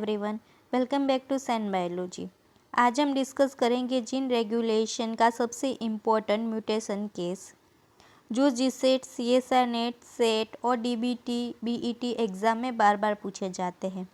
Everyone, welcome back to sign biology. आज हम discuss करेंगे जीन रेगुलेशन का सबसे इम्पोर्टेंट म्यूटेशन केस जो जीसेट, सीएसआर नेट, सेट और डीबीटी, बीईटी एग्ज़ाम में बार बार पूछे जाते हैं।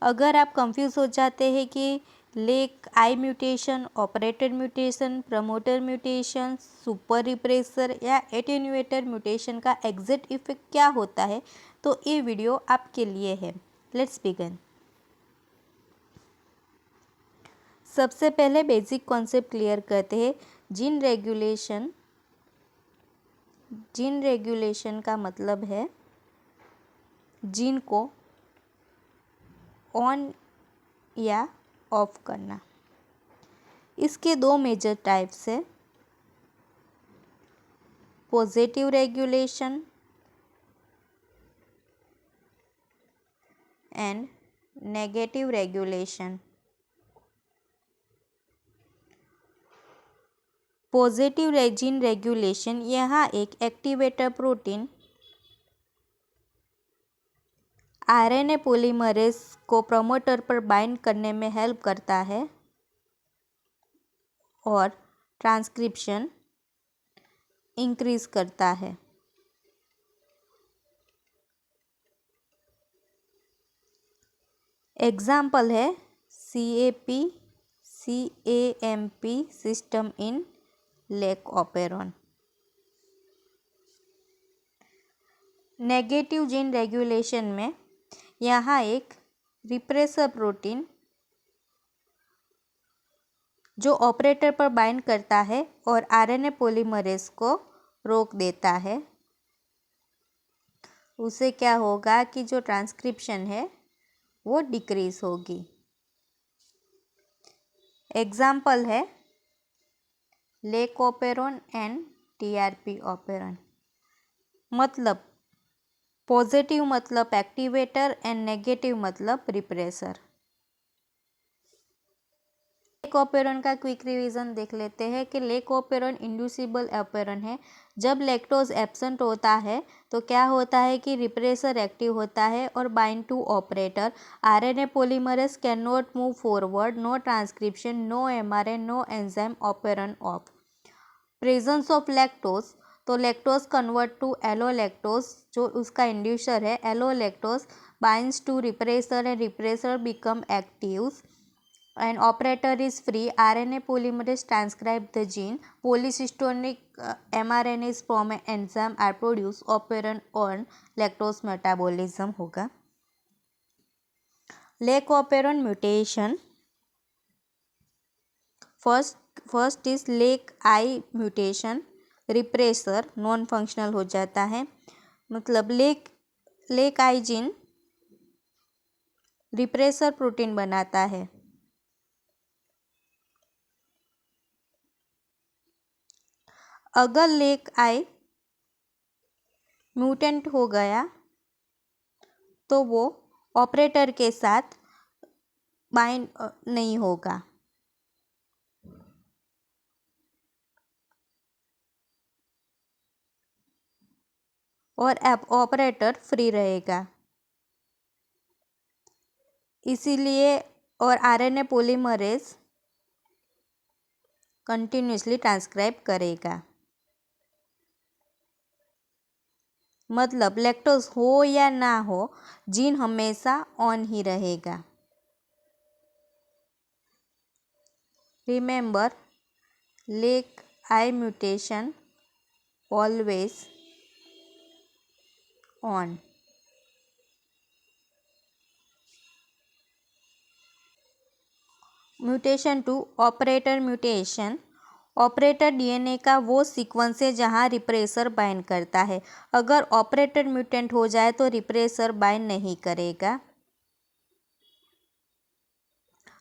अगर आप कंफ्यूज हो जाते हैं कि lac I mutation, operator mutation, promoter mutation, super repressor या एटेन्यूएटर म्यूटेशन का एग्जैक्ट इफेक्ट क्या होता है, तो ये वीडियो आपके लिए है। Let's begin. सबसे पहले बेसिक कॉन्सेप्ट क्लियर करते हैं। जीन रेगुलेशन का मतलब है जीन को ऑन या ऑफ करना। इसके दो मेजर टाइप्स है, positive regulation and negative regulation. Positive gene regulation, यहाँ एक एक्टिवेटर प्रोटीन आरएनए पॉलीमरेज को प्रमोटर पर बाइंड करने में हेल्प करता है और ट्रांसक्रिप्शन इंक्रीज करता है। एग्जाम्पल है CAMP system in lake operon. Negative gene regulation में यहाँ एक रिप्रेसर प्रोटीन जो ऑपरेटर पर बाइंड करता है और आरएनए पॉलीमरेज को रोक देता है। उससे क्या होगा कि जो ट्रांसक्रिप्शन है वो डिक्रीज होगी। एग्जाम्पल है lake operon and TRP operon. मतलब पॉजिटिव मतलब एक्टिवेटर एंड नेगेटिव मतलब रिप्रेसर। लेक ओपेरॉन का क्विक रिवीजन देख लेते हैं कि लेक ओपेरॉन इंड्यूसिबल ओपेरॉन है। जब लैक्टोज एब्सेंट होता है तो क्या होता है कि रिप्रेसर एक्टिव होता है और bind to operator. RNA polymerase can not move forward, no transcription, no mRNA, no enzyme, operon off. Presence of lactose, तो लैक्टोज कन्वर्ट टू एलोलैक्टोज, जो उसका इंड्यूसर है allolactose binds to repressor and repressor become active and operator is free. RNA polymerase transcribe the gene. Polycystonic mRNAs from an enzyme are produced. Operand on lactose metabolism होगा। Lake operon mutation, first is lake I mutation. Repressor non functional हो जाता है। मतलब lake आई gene repressor protein बनाता है। अगर lake आई mutant हो गया तो वो ऑपरेटर के साथ बाइंड नहीं होगा और ऑपरेटर फ्री रहेगा। इसीलिए और आरएनए पॉलीमरेज कंटिन्यूसली ट्रांसक्राइब करेगा। मतलब लैक्टोज हो या ना हो, जीन हमेशा ऑन ही रहेगा। Remember, lac I mutation always on. Mutation to operator mutation. Operator DNA का वो सीक्वेंस है जहाँ रिप्रेसर बाइंड करता है। अगर ऑपरेटर म्यूटेंट हो जाए तो रिप्रेसर बाइंड नहीं करेगा।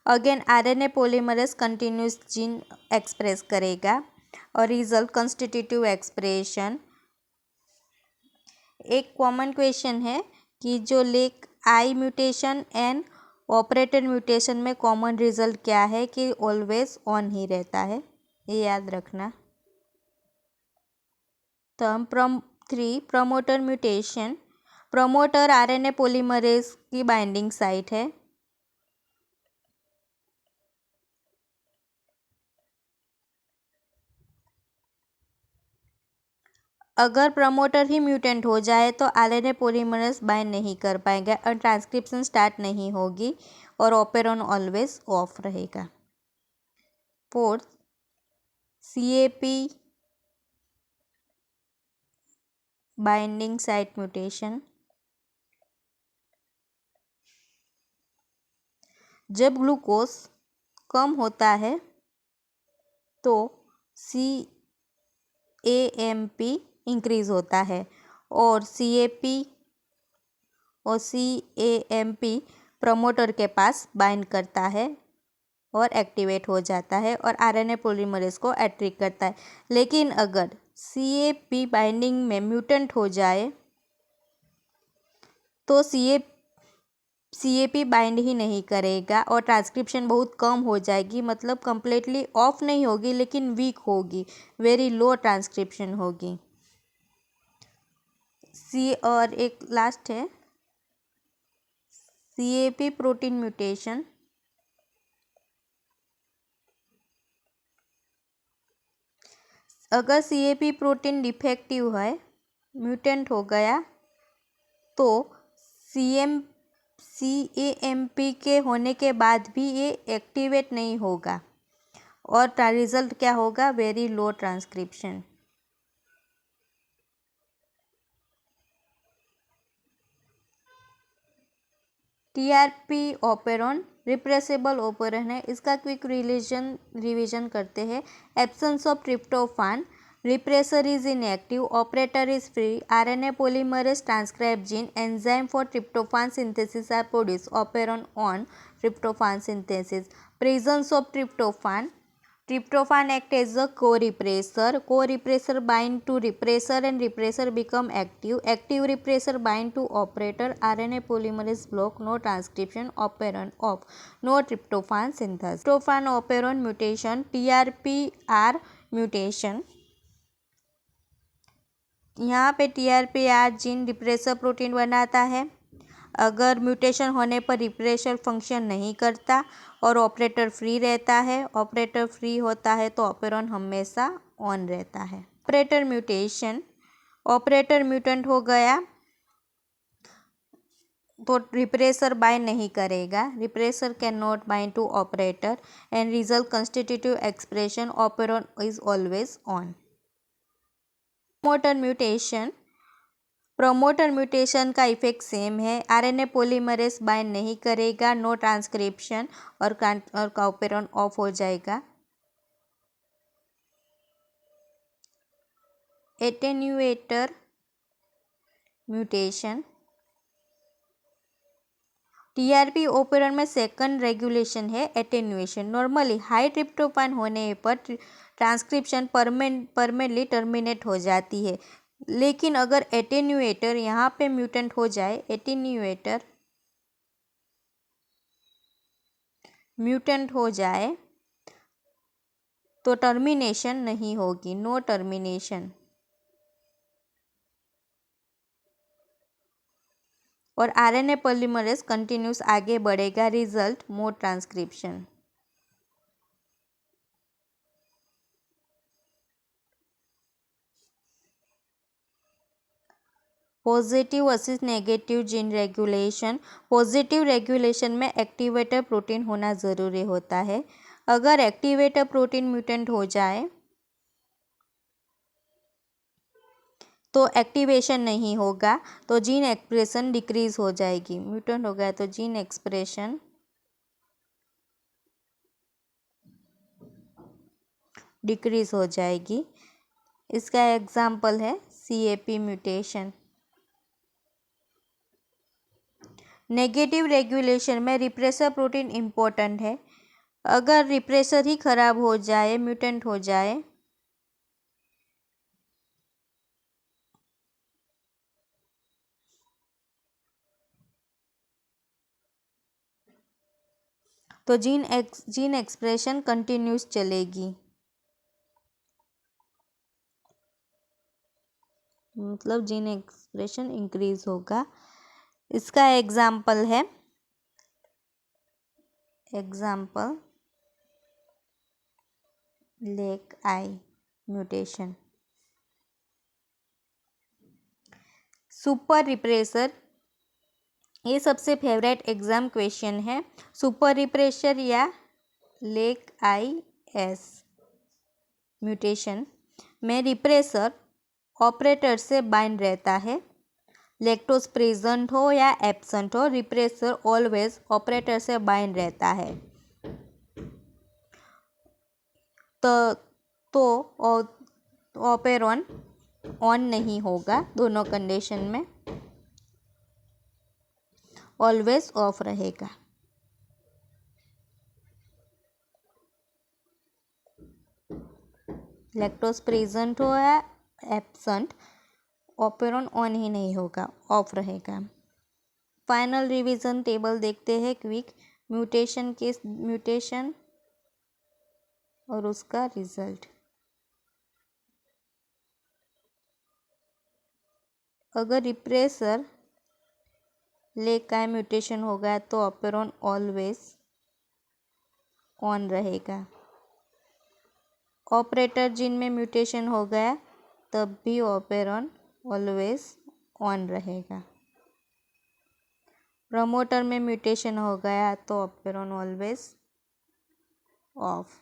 Again RNA polymerase continuous gene express करेगा और रिजल्ट कंस्टिट्यूटिव एक्सप्रेशन। एक कॉमन क्वेश्चन है कि जो lake I mutation and operator mutation में कॉमन रिजल्ट क्या है, कि ऑलवेज ऑन ही रहता है, ये याद रखना। तो 3 promoter mutation. Promoter RNA polymerase की बाइंडिंग साइट है। अगर प्रमोटर ही म्यूटेंट हो जाए तो आरएनए पॉलीमरेज बाइंड नहीं कर पाएगा और ट्रांसक्रिप्शन स्टार्ट नहीं होगी और ऑपेरॉन ऑलवेज ऑफ रहेगा। Fourth, CAP binding site mutation. जब ग्लूकोज कम होता है तो CAMP इंक्रीज होता है और CAMP प्रमोटर के पास बाइंड करता है और एक्टिवेट हो जाता है और आरएनए पॉलीमरेज को एट्रिक करता है। लेकिन अगर CAP बाइंडिंग में म्यूटेंट हो जाए तो CAP बाइंड ही नहीं करेगा और ट्रांसक्रिप्शन बहुत कम हो जाएगी, मतलब कंप्लीटली ऑफ नहीं होगी लेकिन वीक होगी, वेरी लो ट्रांसक्रिप्शन होगी। और एक लास्ट है CAP प्रोटीन म्यूटेशन। अगर CAP प्रोटीन डिफेक्टिव है, म्यूटेंट हो गया, तो CAMP के होने के बाद भी ये एक्टिवेट नहीं होगा और रिजल्ट क्या होगा, very low transcription. TRP operon repressible operon है, इसका क्विक रिवीजन करते हैं। Absence of tryptophan, repressor is inactive, operator is free, RNA polymerase transcribe gene, enzyme for tryptophan synthesis are produced, operon on tryptophan synthesis. Presence of tryptophan, tryptophan act as a co-repressor bind to repressor and repressor become active repressor bind to operator, RNA polymerase block, no transcription, operon off, no tryptophan synthesis. Tryptophan operon mutation, TRPR mutation, यहाँ पे TRPR gene repressor protein बनाता है। अगर mutation होने पर repressor function नहीं करता और ऑपरेटर फ्री रहता है, ऑपरेटर फ्री होता है तो ऑपेरॉन हमेशा ऑन रहता है। ऑपरेटर म्यूटेशन, ऑपरेटर म्यूटेंट हो गया तो रिप्रेसर बाइंड नहीं करेगा, repressor can not bind to operator and result constitutive expression, operon is always on. Promoter mutation का इफेक्ट सेम है, आरएनए पॉलीमरेज बाइंड नहीं करेगा, नो ट्रांसक्रिप्शन और ऑपेरॉन ऑफ हो जाएगा। एटेन्यूएटर म्यूटेशन, TRP ऑपेरॉन में सेकंड रेगुलेशन है attenuation. Normally high tryptophan होने पर ट्रांसक्रिप्शन परमानेंटली टर्मिनेट हो जाती है, लेकिन अगर एटेन्यूएटर यहाँ पे म्यूटेंट हो जाए, एटेन्यूएटर म्यूटेंट हो जाए तो टर्मिनेशन नहीं होगी, नो टर्मिनेशन, और आरएनए पॉलीमरेज कंटिन्यूस आगे बढ़ेगा, result more transcription. Positive versus negative gene regulation. Positive regulation में एक्टिवेटर प्रोटीन होना ज़रूरी होता है। अगर एक्टिवेटर प्रोटीन म्यूटेंट हो जाए तो एक्टिवेशन नहीं होगा, तो जीन एक्सप्रेशन डिक्रीज हो जाएगी। म्यूटेंट हो गया तो जीन एक्सप्रेशन डिक्रीज हो जाएगी। इसका एग्जाम्पल है CAP म्यूटेशन। नेगेटिव रेगुलेशन में रिप्रेसर प्रोटीन इम्पोर्टेंट है। अगर रिप्रेसर ही खराब हो जाए, म्यूटेंट हो जाए, तो जीन एक्सप्रेशन कंटिन्यूस चलेगी, मतलब जीन एक्सप्रेशन इंक्रीज होगा। इसका एग्जाम्पल है lake I mutation. Super repressor, ये सबसे फेवरेट एग्जाम क्वेश्चन है। सुपर रिप्रेसर या लेक IS म्यूटेशन में रिप्रेसर ऑपरेटर से बाइंड रहता है। लैक्टोज प्रेजेंट हो या एब्सेंट हो, रिप्रेसर ऑलवेज ऑपरेटर से बाइंड रहता है। तो ऑपेरॉन ऑन नहीं होगा, दोनों कंडीशन में ऑलवेज ऑफ रहेगा। लैक्टोज प्रेजेंट हो या एब्सेंट, ऑपेरॉन ऑन ही नहीं होगा, ऑफ रहेगा। फाइनल रिवीजन टेबल देखते हैं क्विक। म्यूटेशन और उसका रिजल्ट। अगर रिप्रेसर लेक का म्यूटेशन हो गया तो ऑपेरॉन ऑलवेज ऑन रहेगा। ऑपरेटर जीन में म्यूटेशन हो गया तब भी ऑपेरॉन ऑलवेज ऑन रहेगा। प्रमोटर में म्यूटेशन हो गया तो operon always of.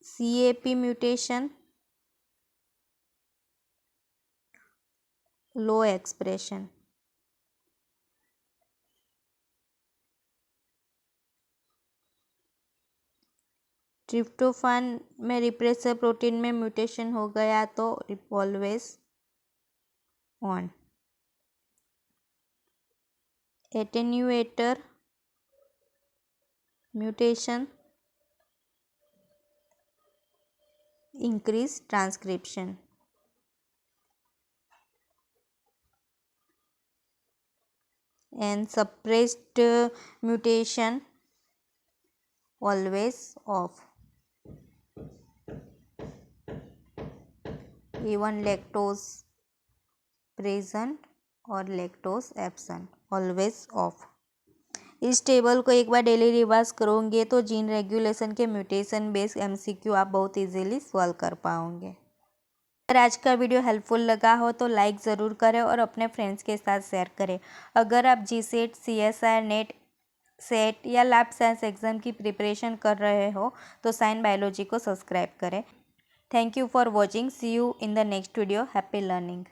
CAP mutation, low expression. Tryptophan में रिप्रेसर प्रोटीन में म्यूटेशन हो गया तो always on. Attenuator mutation, increase transcription. and suppressed mutation always off. Even lactose present और lactose absent always off. इस टेबल को एक बार डेली रिवाइज करोगे तो जीन रेगुलेशन के म्यूटेशन बेस्ड MCQ आप बहुत इजीली सॉल्व कर पाओगे। अगर आज का वीडियो हेल्पफुल लगा हो तो लाइक ज़रूर करें और अपने फ्रेंड्स के साथ शेयर करें। अगर आप GSET, CSIR, नेट, सेट या लैब साइंस एग्ज़ाम की प्रिपरेशन कर रहे हो तो साइन बायोलॉजी को सब्सक्राइब करें। Thank you for watching. See you in the next video. Happy learning.